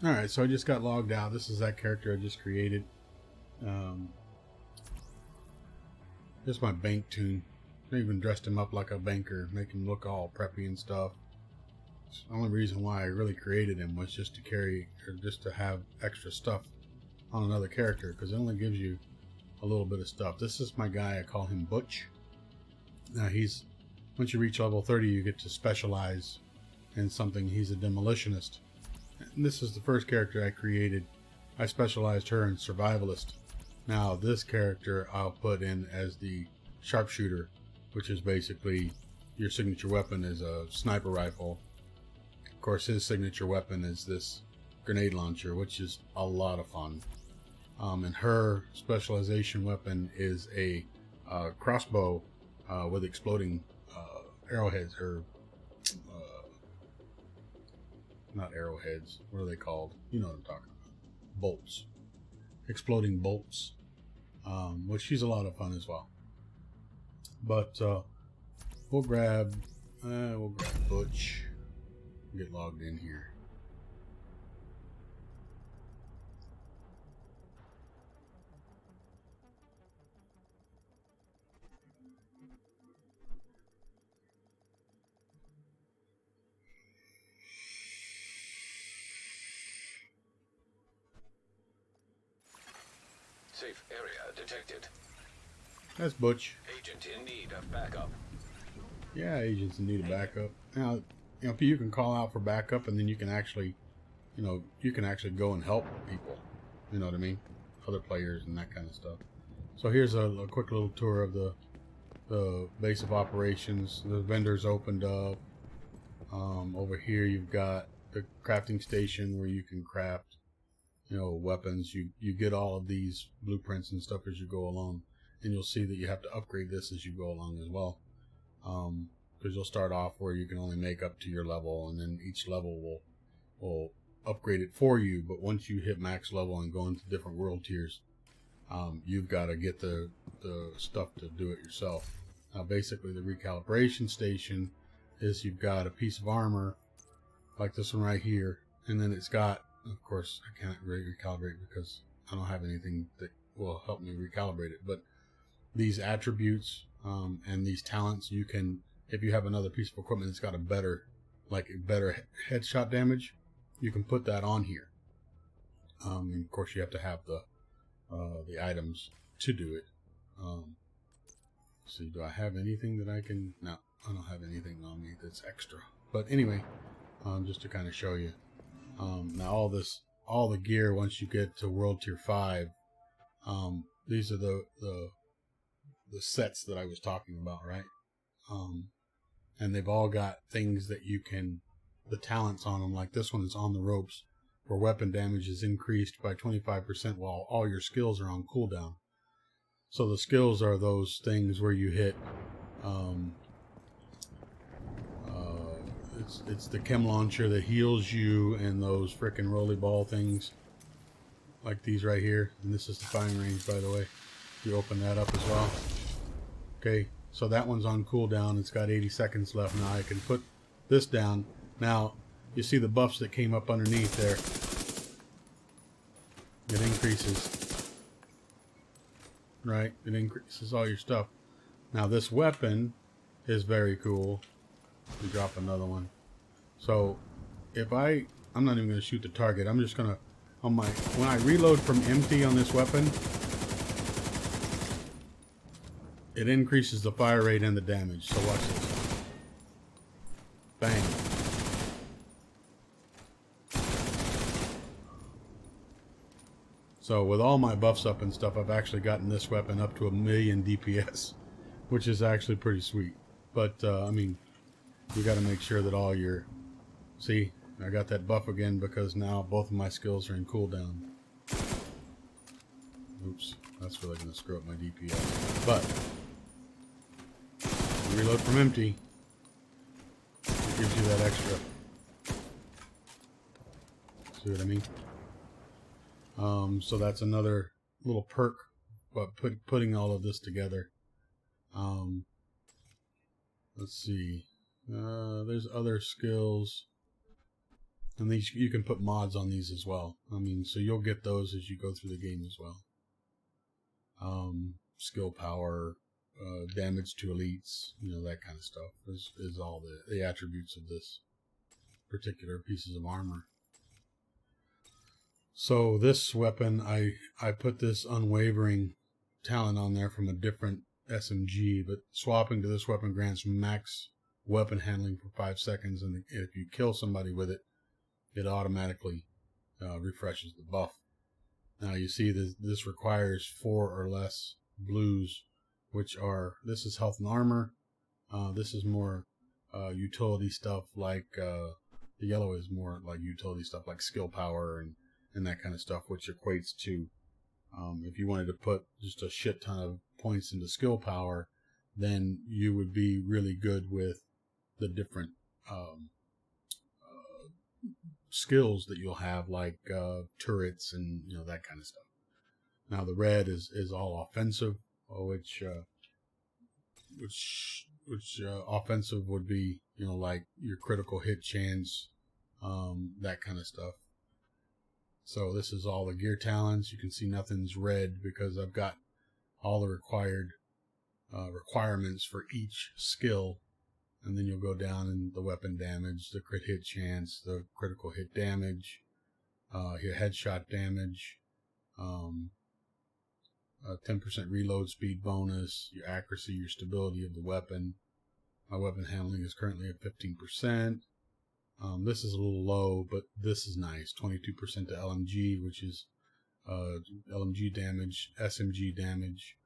Alright, so I just got logged out. This is that character I just created. Um, just my bank tune. I even dressed him up like a banker, make him look all preppy and stuff. The only reason why I really created him was just to carry, or just to have extra stuff on another character, because it only gives you a little bit of stuff. This is my guy, I call him Butch. Now once you reach level 30, you get to specialize in something. He's a demolitionist. And this is the first character I created. I specialized her in survivalist. Now this character I'll put in as the sharpshooter, which is basically your signature weapon is a sniper rifle. Of course, his signature weapon is this grenade launcher, which is a lot of fun. And her specialization weapon is a crossbow with exploding arrowheads, or not arrowheads, what are they called? You know what I'm talking about. Bolts. Exploding bolts. Which she's a lot of fun as well. But we'll grab Butch. Get logged in here. Safe area detected. That's Butch. Agent in need of backup. Yeah, agents in need of backup. Now, you can call out for backup, and then you can actually, you can actually go and help people. You know what I mean? Other players and that kind of stuff. So here's a quick little tour of the base of operations. The vendors opened up. Over here you've got the crafting station where you can craft, weapons. You get all of these blueprints and stuff as you go along, and you'll see that you have to upgrade this as you go along as well. Because you'll start off where you can only make up to your level, and then each level will upgrade it for you. But once you hit max level and go into different world tiers, you've got to get the stuff to do it yourself. Now, basically, the recalibration station is you've got a piece of armor like this one right here, and then it's got, of course, I can't really recalibrate because I don't have anything that will help me recalibrate it. But these attributes and these talents, you can, if you have another piece of equipment that's got a better headshot damage, you can put that on here. And of course, you have to have the items to do it. See, do I have anything that I can? No, I don't have anything on me that's extra. But anyway, just to kind of show you. Now all the gear, once you get to World Tier 5, these are the sets that I was talking about, right? And they've all got things that you can, the talents on them, like this one is on the ropes, where weapon damage is increased by 25% while all your skills are on cooldown. So the skills are those things where you hit, it's the chem launcher that heals you, and those frickin' rolly ball things, like these right here. And this is the firing range, by the way. You open that up as well. Okay, so that one's on cooldown. It's got 80 seconds left. Now I can put this down. Now, you see the buffs that came up underneath there. It increases. Right? It increases all your stuff. Now, this weapon is very cool. We drop another one. So, if I'm not even going to shoot the target. I'm just going to, when I reload from empty on this weapon, it increases the fire rate and the damage. So watch this. Bang. So with all my buffs up and stuff, I've actually gotten this weapon up to 1,000,000 DPS, which is actually pretty sweet. But, I mean, you got to make sure that all your... See, I got that buff again because now both of my skills are in cooldown. Oops, that's really going to screw up my DPS. But... reload from empty. It gives you that extra. See what I mean? So that's another little perk, but putting all of this together. Let's see. There's other skills. And these, you can put mods on these as well. I mean, so you'll get those as you go through the game as well. Skill power, damage to elites, that kind of stuff is all the attributes of this particular pieces of armor. So this weapon, I put this unwavering talent on there from a different SMG, but swapping to this weapon grants max weapon handling for 5 seconds, and if you kill somebody with it, it automatically refreshes the buff. Now you see this requires 4 or less blues, which are, this is health and armor. This is more utility stuff, like the yellow is more like utility stuff like skill power and that kind of stuff, which equates to, if you wanted to put just a shit ton of points into skill power, then you would be really good with the different skills that you'll have, like turrets and that kind of stuff. Now the red is all offensive, which offensive would be like your critical hit chance, that kind of stuff. So this is all the gear talents. You can see nothing's red because I've got all the requirements for each skill. And then you'll go down in the weapon damage, the crit hit chance, the critical hit damage, your headshot damage, 10% reload speed bonus, your accuracy, your stability of the weapon. My weapon handling is currently at 15%. This is a little low, but this is nice. 22% to LMG, which is LMG damage, SMG damage.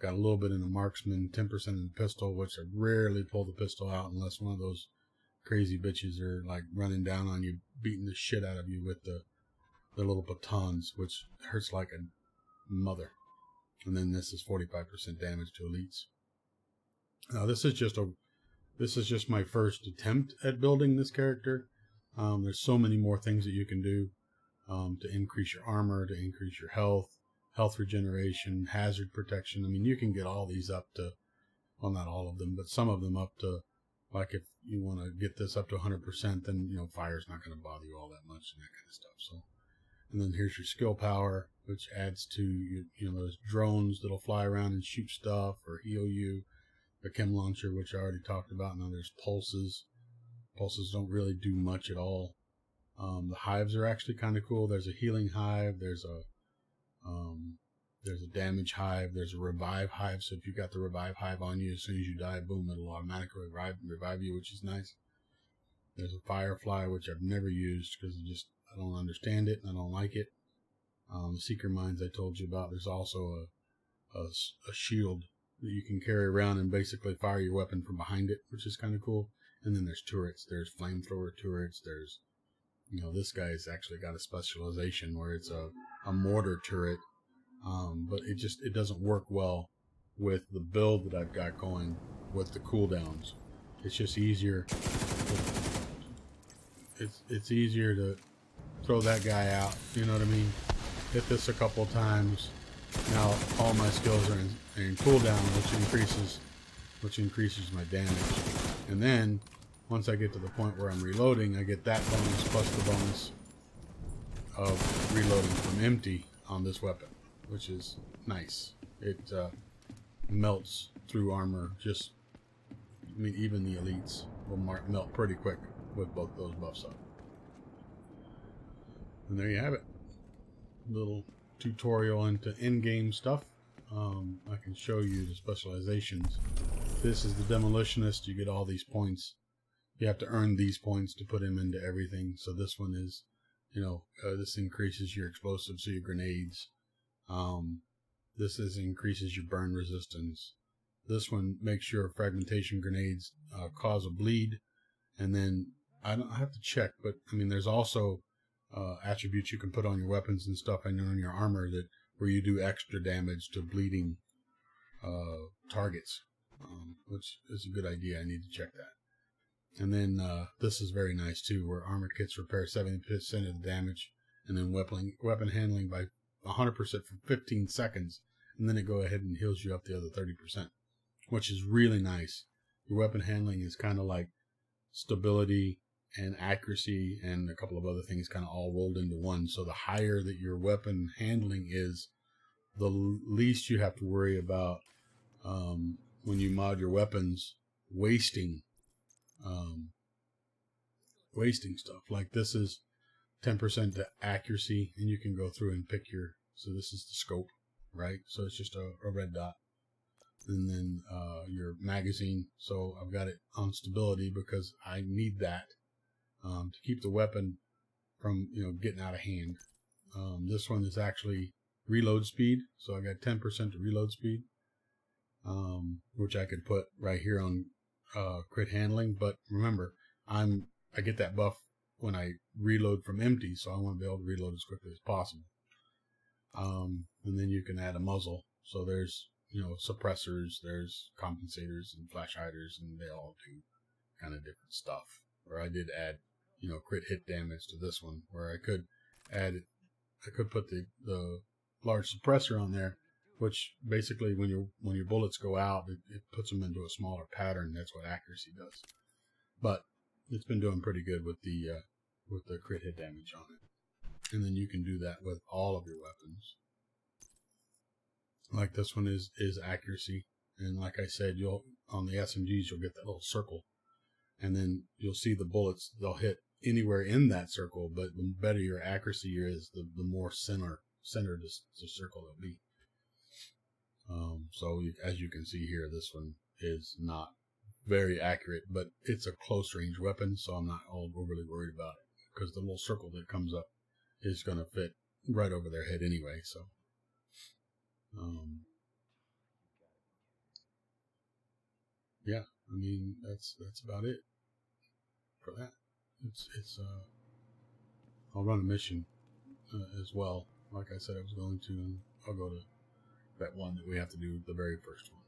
Got a little bit in the marksman, 10% in the pistol, which I rarely pull the pistol out unless one of those crazy bitches are like running down on you, beating the shit out of you with the little batons, which hurts like a mother. And then this is 45% damage to elites. Now this is just my first attempt at building this character. There's so many more things that you can do to increase your armor, to increase your health regeneration, hazard protection. I mean, you can get all these up to, well, not all of them, but some of them up to, like if you want to get this up to 100%, then, fire's not going to bother you all that much and that kind of stuff. So, and then here's your skill power, which adds to your, those drones that'll fly around and shoot stuff or heal you. The chem launcher, which I already talked about. Now there's pulses. Pulses don't really do much at all. The hives are actually kind of cool. There's a healing hive. There's a damage hive. There's a revive hive. So if you got the revive hive on you, as soon as you die, boom, it'll automatically revive you, which is nice. There's a firefly, which I've never used because I don't understand it and I don't like it. The seeker mines I told you about. There's also a shield that you can carry around and basically fire your weapon from behind it, which is kind of cool. And then there's turrets. There's flamethrower turrets. There's, this guy's actually got a specialization where it's a mortar turret. But it doesn't work well with the build that I've got going with the cooldowns. It's just easier. It's easier to throw that guy out. You know what I mean? Hit this a couple times. Now all my skills are in cooldown, which increases my damage. And then once I get to the point where I'm reloading, I get that bonus plus the bonus of reloading from empty on this weapon, which is nice. It melts through armor. Even the elites will melt pretty quick with both those buffs up. And there you have it. Little tutorial into in-game stuff. I can show you the specializations. This is the demolitionist. You get all these points. You have to earn these points to put him into everything. So this one is, this increases your explosives, so your grenades. This increases your burn resistance. This one makes your fragmentation grenades cause a bleed. And then I have to check, but there's also attributes you can put on your weapons and stuff and on your armor where you do extra damage to bleeding targets, which is a good idea. I need to check that. And then this is very nice too, where armor kits repair 70% of the damage, and then weapon handling by 100% for 15 seconds, and then it go ahead and heals you up the other 30%, which is really nice. Your weapon handling is kind of like stability and accuracy and a couple of other things kind of all rolled into one. So the higher that your weapon handling is, the least you have to worry about when you mod your weapons wasting stuff. Like this is 10% to accuracy, and you can go through and pick your. So this is the scope, right? So it's just a red dot, and then your magazine. So I've got it on stability because I need that to keep the weapon from getting out of hand. This one is actually reload speed, so I got 10% to reload speed, which I could put right here on crit handling. But remember, I get that buff when I reload from empty, so I want to be able to reload as quickly as possible. And then you can add a muzzle. So there's suppressors, there's compensators and flash hiders, and they all do kind of different stuff. Or I did add crit hit damage to this one, where I could put the large suppressor on there, which basically when your bullets go out, it puts them into a smaller pattern. That's what accuracy does. But it's been doing pretty good with the crit hit damage on it. And then you can do that with all of your weapons. Like this one is accuracy, and like I said, on the SMGs you'll get that little circle, and then you'll see the bullets, they'll hit anywhere in that circle, but the better your accuracy is, the more centered the circle will be. So as you can see here, this one is not very accurate, but it's a close range weapon, so I'm not overly worried about it, because the little circle that comes up is going to fit right over their head anyway. So yeah, I mean that's about it for that. I'll run a mission as well, like I said I was going to, and I'll go to that one that we have to do, the very first one.